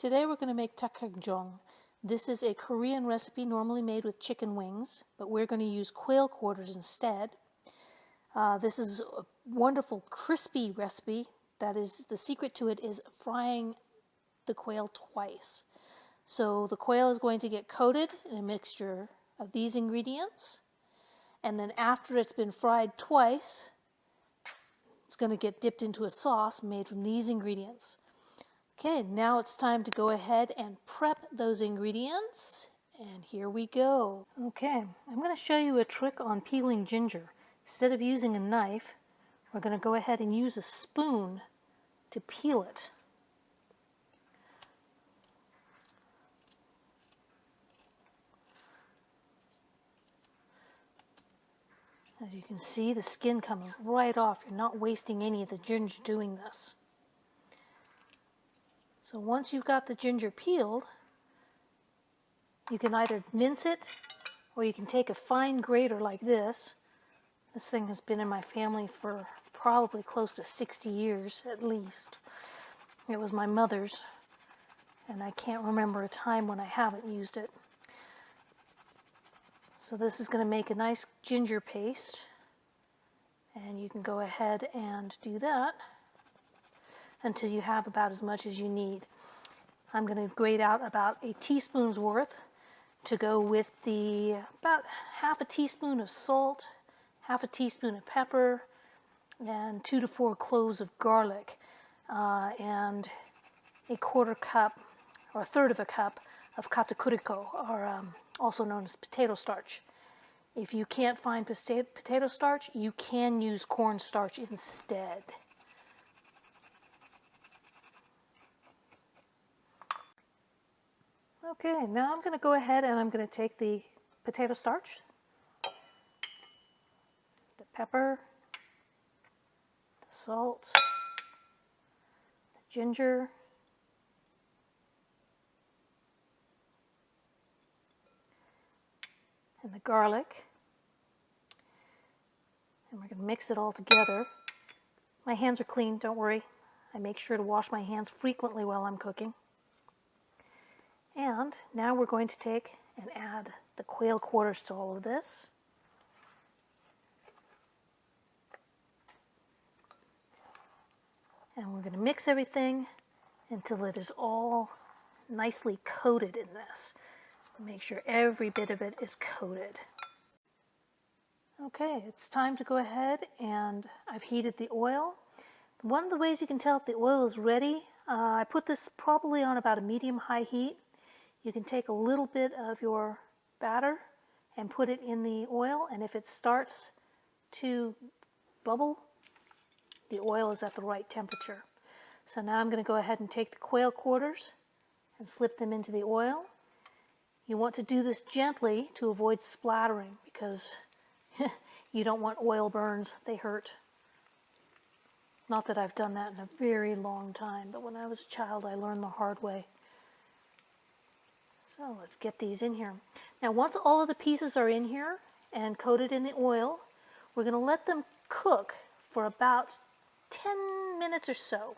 Today we're going to make Dakgangjeong. This is a Korean recipe normally made with chicken wings, but we're going to use quail quarters instead. This is a wonderful crispy recipe. That is, the secret to it is frying the quail twice. So the quail is going to get coated in a mixture of these ingredients, and then after it's been fried twice, it's going to get dipped into a sauce made from these ingredients. Okay, now it's time to go ahead and prep those ingredients, and here we go. Okay, I'm going to show you a trick on peeling ginger. Instead of using a knife, we're going to go ahead and use a spoon to peel it. As you can see, the skin comes right off. You're not wasting any of the ginger doing this. So once you've got the ginger peeled, you can either mince it or you can take a fine grater like this. This thing has been in my family for probably close to 60 years at least. It was my mother's, and I can't remember a time when I haven't used it. So this is going to make a nice ginger paste, and you can go ahead and do that until you have about as much as you need. I'm going to grate out about a teaspoon's worth to go with the about half a teaspoon of salt, half a teaspoon of pepper, and 2 to 4 cloves of garlic, and a quarter cup or a third of a cup of katakuriko, or also known as potato starch. If you can't find potato starch, you can use cornstarch instead. Okay, now I'm going to go ahead and I'm going to take the potato starch, the pepper, the salt, the ginger, and the garlic, and we're going to mix it all together. My hands are clean, don't worry. I make sure to wash my hands frequently while I'm cooking. And now we're going to take and add the quail quarters to all of this. And we're going to mix everything until it is all nicely coated in this. Make sure every bit of it is coated. Okay, it's time to go ahead, and I've heated the oil. One of the ways you can tell if the oil is ready, I put this probably on about a medium-high heat. You can take a little bit of your batter and put it in the oil, and if it starts to bubble, the oil is at the right temperature. So now I'm going to go ahead and take the quail quarters and slip them into the oil. You want to do this gently to avoid splattering, because you don't want oil burns. They hurt. Not that I've done that in a very long time, but when I was a child I learned the hard way. So let's get these in here. Now once all of the pieces are in here and coated in the oil, we're going to let them cook for about 10 minutes or so.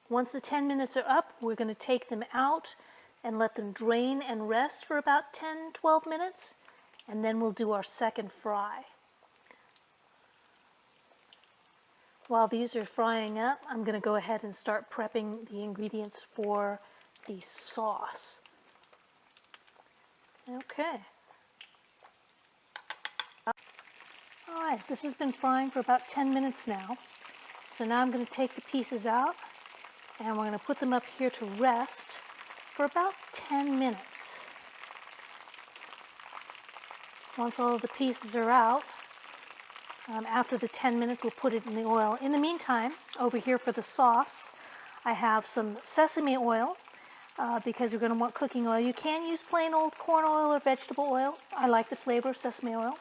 Once the 10 minutes are up, we're going to take them out and let them drain and rest for about 10-12 minutes, and then we'll do our second fry. While these are frying up, I'm going to go ahead and start prepping the ingredients for the sauce. Okay. Alright, this has been frying for about 10 minutes now. So now I'm going to take the pieces out, and we're going to put them up here to rest for about 10 minutes. Once all of the pieces are out, after the 10 minutes, we'll put it in the oil. In the meantime, over here for the sauce, I have some sesame oil, because you're going to want cooking oil. You can use plain old corn oil or vegetable oil. I like the flavor of sesame oil.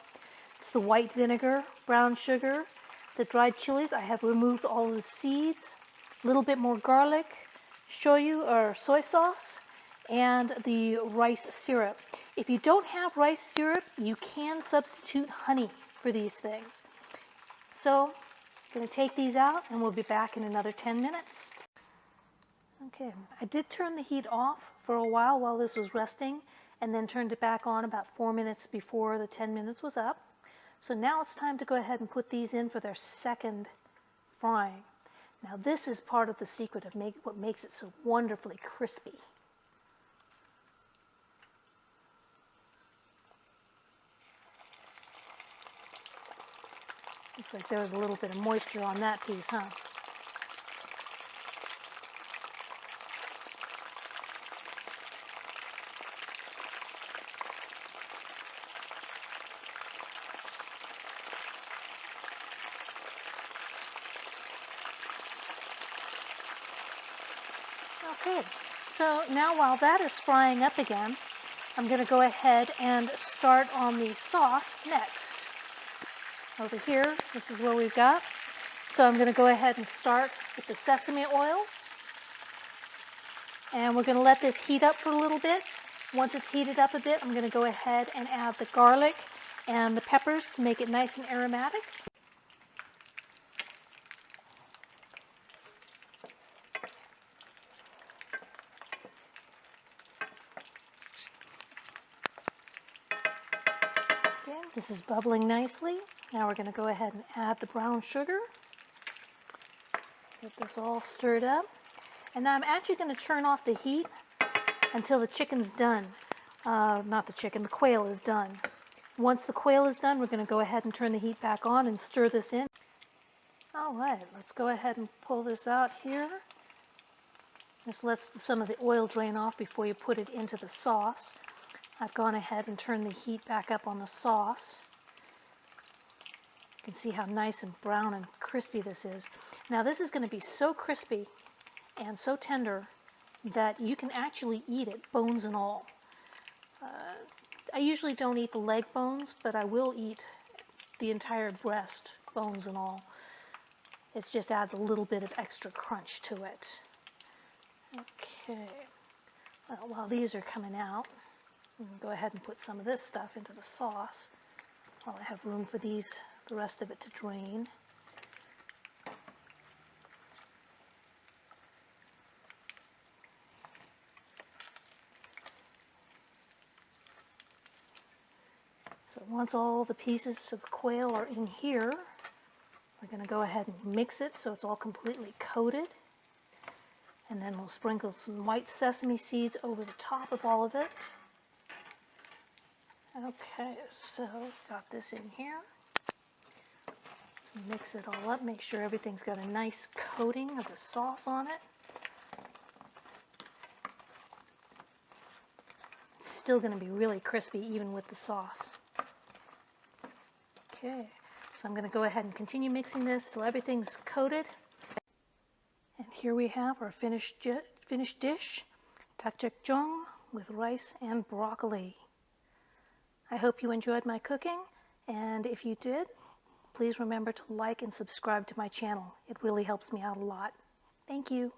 It's the white vinegar, brown sugar, the dried chilies. I have removed all of the seeds, a little bit more garlic, shoyu or soy sauce, and the rice syrup. If you don't have rice syrup, you can substitute honey for these things. So I'm going to take these out, and we'll be back in another 10 minutes. Okay, I did turn the heat off for a while this was resting, and then turned it back on about 4 minutes before the 10 minutes was up. So now it's time to go ahead and put these in for their second frying. Now this is part of the secret of what makes it so wonderfully crispy. Looks like there was a little bit of moisture on that piece, huh? Okay, so now while that is frying up again, I'm going to go ahead and start on the sauce next. Over here, this is what we've got. So I'm going to go ahead and start with the sesame oil. And we're going to let this heat up for a little bit. Once it's heated up a bit, I'm going to go ahead and add the garlic and the peppers to make it nice and aromatic. Okay, this is bubbling nicely. Now we're going to go ahead and add the brown sugar. Get this all stirred up. And now I'm actually going to turn off the heat until the chicken's done. Not the chicken, the quail is done. Once the quail is done, we're going to go ahead and turn the heat back on and stir this in. All right, let's go ahead and pull this out here. This lets some of the oil drain off before you put it into the sauce. I've gone ahead and turned the heat back up on the sauce. You can see how nice and brown and crispy this is. Now this is going to be so crispy and so tender that you can actually eat it, bones and all. I usually don't eat the leg bones, but I will eat the entire breast, bones and all. It just adds a little bit of extra crunch to it. Okay, well, while these are coming out, I'm going to go ahead and put some of this stuff into the sauce while I have room for the rest of it to drain. So once all the pieces of the quail are in here, we're going to go ahead and mix it so it's all completely coated. And then we'll sprinkle some white sesame seeds over the top of all of it. Okay, so got this in here. Let's mix it all up, make sure everything's got a nice coating of the sauce on it. It's still going to be really crispy even with the sauce. Okay, so I'm going to go ahead and continue mixing this till everything's coated. And here we have our finished dish, Dakgangjeong with rice and broccoli. I hope you enjoyed my cooking, and if you did, please remember to like and subscribe to my channel. It really helps me out a lot. Thank you.